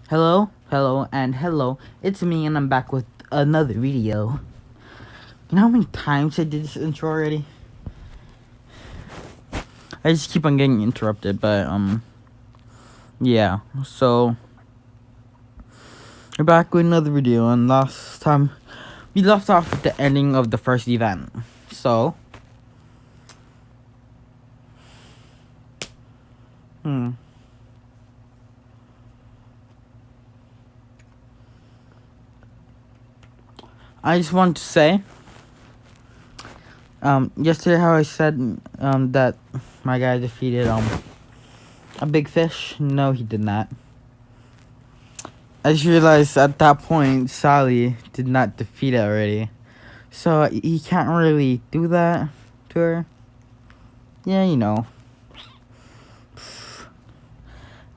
Hello. It's me, and I'm back with another video. You know how many times I did this intro already? I just keep on getting interrupted, but, yeah. So, we're back with another video, and last time, we left off at the ending of the first event. So, I just want to say, yesterday how I said, that my guy defeated, a big fish. No, he did not. I just realized at that point, Sally did not defeat it already. So, he can't really do that to her. Yeah, you know.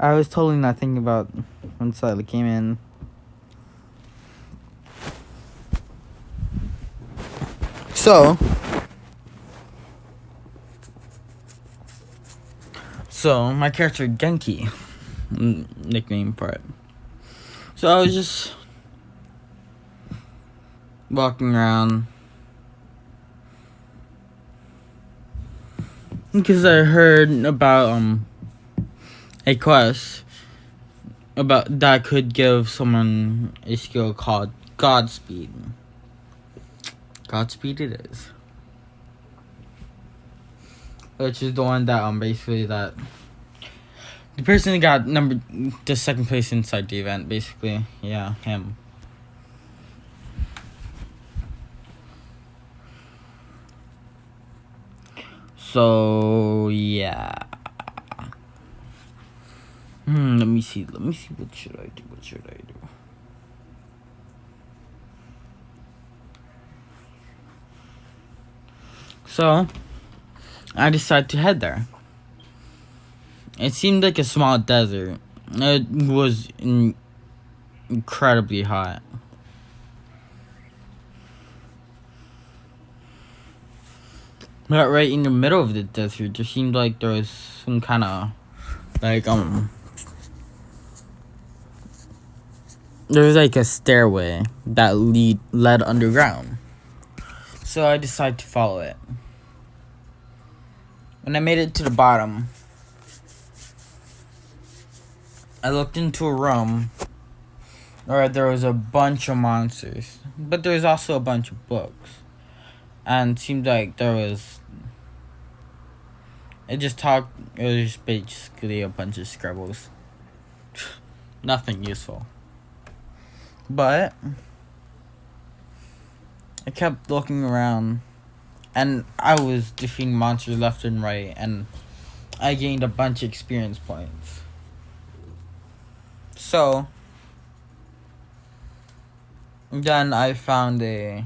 I was totally not thinking about when Sally came in. So my character Genki, nickname for it. So I was just walking around because I heard about a quest about that could give someone a skill called Godspeed. Godspeed it is. Which is the one that basically that the person that got the second place inside the event, basically. Yeah, him. So yeah. Let me see. What should I do? So I decided to head there. It seemed like a small desert. It was incredibly hot. But right in the middle of the desert, there seemed like there was some kind of like there was like a stairway that led underground. So I decided to follow it. When I made it to the bottom, I looked into a room where there was a bunch of monsters, but there was also a bunch of books. And it seemed like there was... It was just basically a bunch of scribbles. Nothing useful. But I kept looking around, and I was defeating monsters left and right, and I gained a bunch of experience points. So then I found a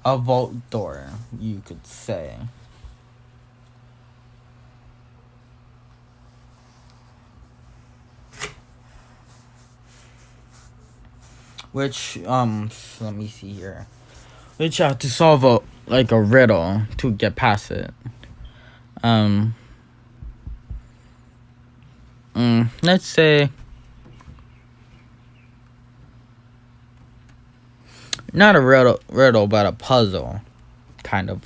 vault door, you could say. Which, let me see here. Which I have to solve a riddle to get past it. Let's say... Not a riddle, but a puzzle, kind of.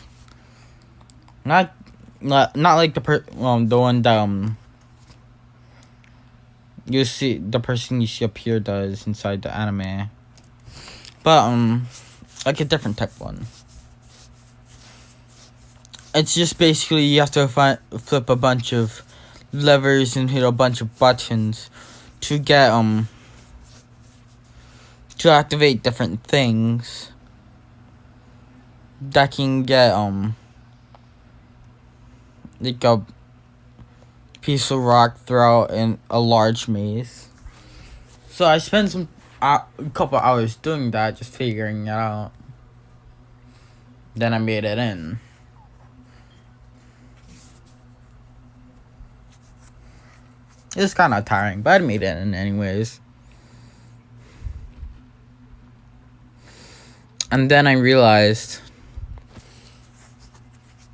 Not like the one that you see the person you see up here does inside the anime, but like a different type one. It's just basically you have to flip a bunch of levers and hit a bunch of buttons to get to activate different things that can get like a piece of rock throughout in a large maze. So I spent a couple hours doing that, just figuring it out. Then I made it in. It's kind of tiring, but I made it in anyways. And then I realized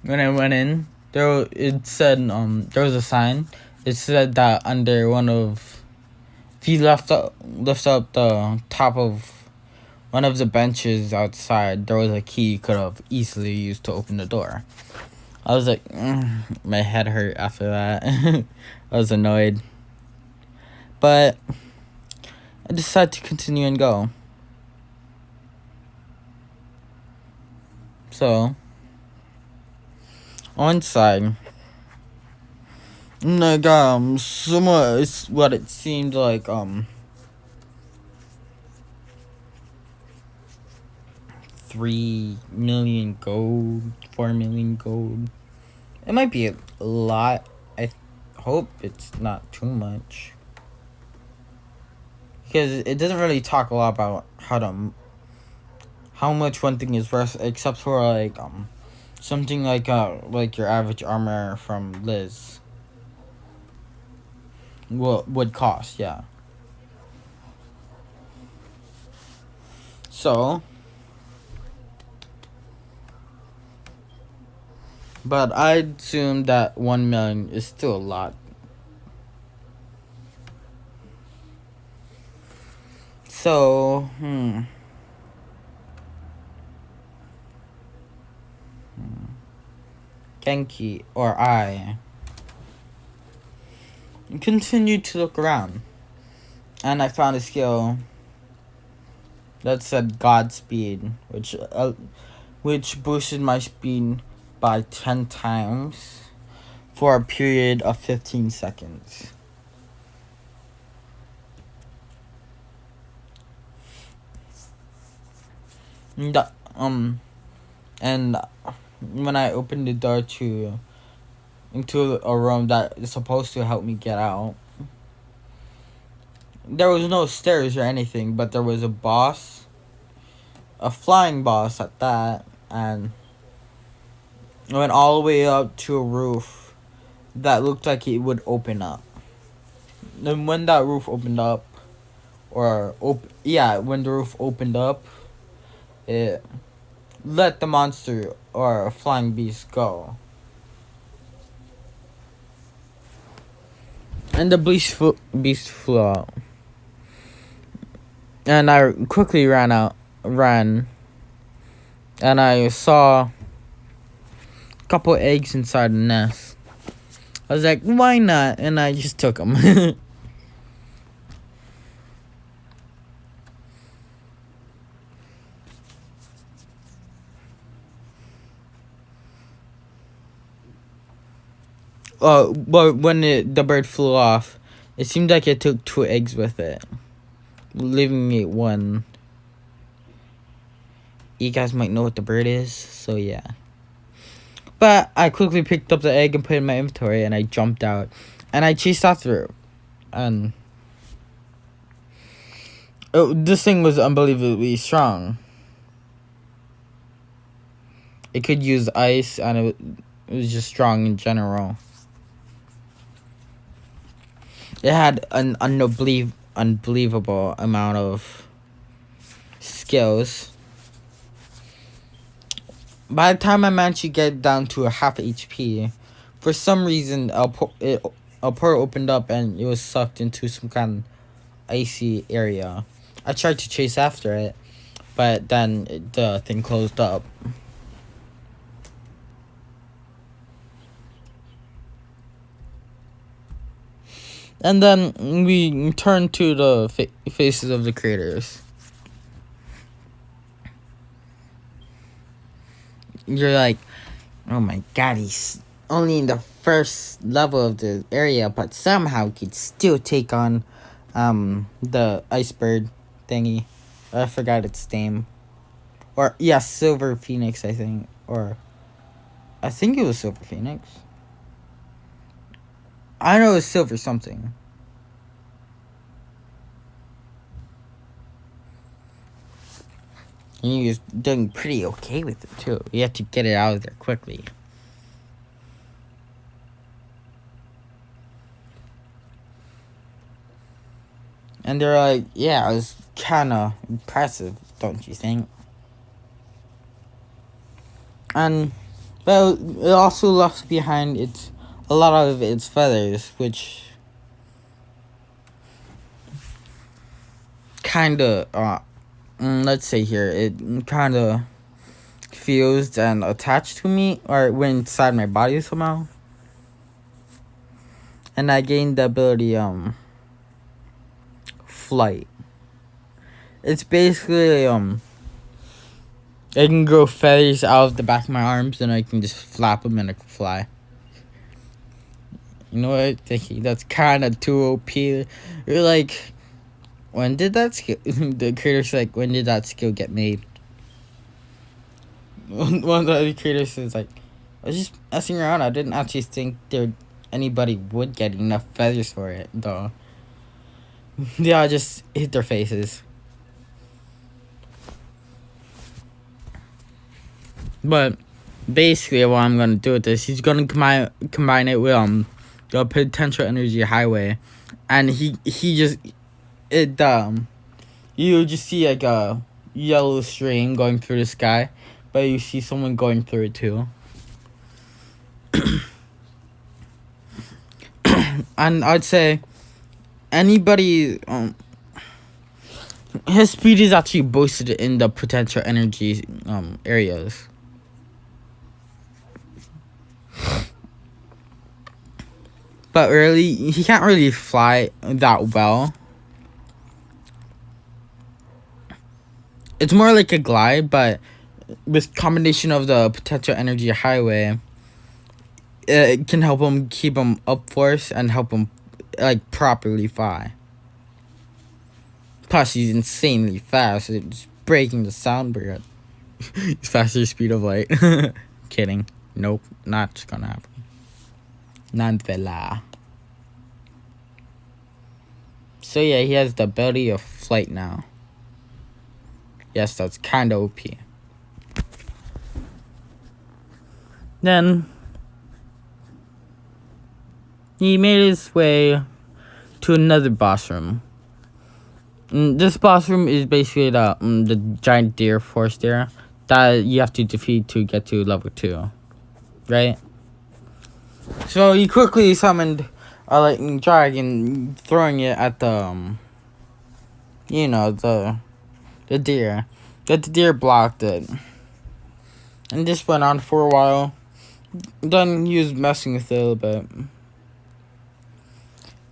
when I went in, it said there was a sign. It said that under one of If you lift up the top of one of the benches outside, there was a key you could have easily used to open the door. I was like, my head hurt after that. I was annoyed. But I decided to continue and go. So, on inside, like, somewhat, it's what it seemed like, 3 million gold, 4 million gold. It might be a lot. I hope it's not too much. Because it doesn't really talk a lot about how much one thing is worth, except for, like, something like your average armor from Liz would cost, yeah. So, but I'd assume that 1 million is still a lot. So, Genki, or I, continued to look around. And I found a skill that said Godspeed, which boosted my speed by 10 times for a period of 15 seconds. And when I opened the door into a room that is supposed to help me get out, there was no stairs or anything, but there was a boss, a flying boss at that, and I went all the way up to a roof that looked like it would open up. And when that roof opened up, when the roof opened up, it let the monster or flying beast go. And the beast flew out. And I quickly ran. And I saw a couple eggs inside the nest. I was like, why not? And I just took them. But when the bird flew off, it seemed like it took 2 eggs with it, leaving me 1. You guys might know what the bird is, so yeah. But I quickly picked up the egg and put it in my inventory, and I jumped out, and I chased after it. And this thing was unbelievably strong. It could use ice, and it was just strong in general. It had an unbelievable amount of skills. By the time I managed to get down to a half HP, for some reason a portal opened up and it was sucked into some kind of icy area. I tried to chase after it, but then the thing closed up. And then we turned to the faces of the creators. You're like, oh my god, he's only in the first level of the area, but somehow he could still take on the iceberg thingy. I forgot its name. Or, yeah, Silver Phoenix, I think. Or, I think it was Silver Phoenix. I know it was Silver something. And he was doing pretty okay with it, too. You have to get it out of there quickly. And they're like, yeah, it was kind of impressive, don't you think? And, but it also left behind a lot of its feathers, which kind of let's say here, it kind of fused and attached to me, or went inside my body somehow, and I gained the ability flight. It's basically I can grow feathers out of the back of my arms, and I can just flap them and I can fly. You know what? That's kind of too OP. You're like, when did that skill? The creator's like, when did that skill get made? One of the other creators is like, I was just messing around. I didn't actually think anybody would get enough feathers for it, though. They all just hit their faces. But basically, what I'm gonna do with this, he's gonna combine it with the potential energy highway, and he just you just see like a yellow string going through the sky, but you see someone going through it too. And I'd say anybody his speed is actually boosted in the potential energy areas. But really, he can't really fly that well. It's more like a glide, but with combination of the potential energy highway, it can help him keep him up force and help him like properly fly. Plus, he's insanely fast. It's breaking the sound barrier. He's faster speed of light. Kidding. Nope, not gonna happen. Nonetheless. So yeah, he has the ability of flight now. Yes, that's kinda OP. Then he made his way to another boss room. This boss room is basically the giant deer force deer that you have to defeat to get to level 2, right? So he quickly summoned a lightning dragon, throwing it at the the deer. But the deer blocked it, and this went on for a while. Then he was messing with it a little bit,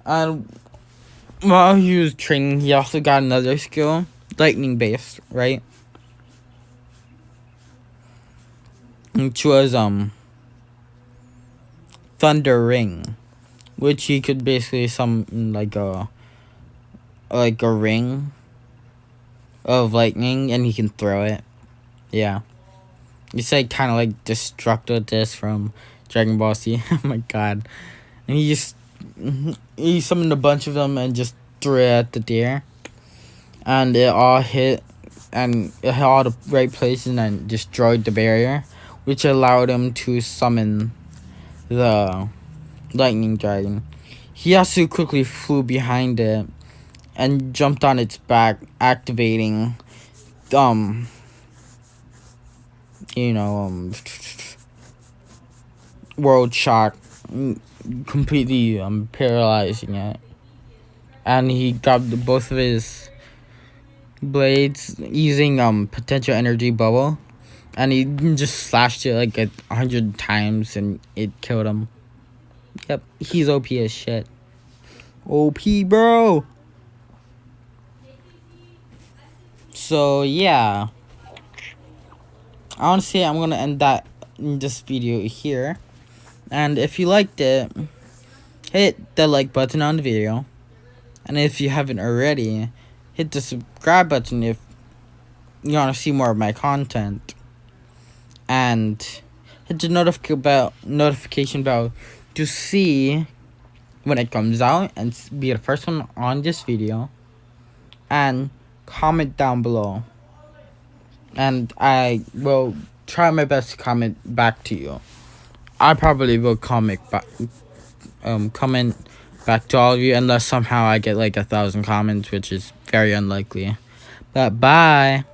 and while he was training, he also got another skill, lightning based, right? Which was Thunder Ring, which he could basically summon like a ring of lightning, and he can throw it. Yeah, it's like kind of like Destructo Disc from Dragon Ball Z. Oh my god! And he summoned a bunch of them and just threw it at the deer, and it all hit, and it hit all the right places and destroyed the barrier, which allowed him to summon the lightning dragon. He also quickly flew behind it and jumped on its back, activating world shock, completely paralyzing it. And he grabbed both of his blades using potential energy bubble, and he just slashed it like 100 times, and it killed him. Yep, he's OP as shit. OP, bro. So yeah, honestly, I'm gonna end this video here. And if you liked it, hit the like button on the video. And if you haven't already, hit the subscribe button if you want to see more of my content. And hit the notification bell to see when it comes out and be the first one on this video. And comment down below. And I will try my best to comment back to you. I probably will comment back to all of you, unless somehow I get like 1,000 comments, which is very unlikely. But bye.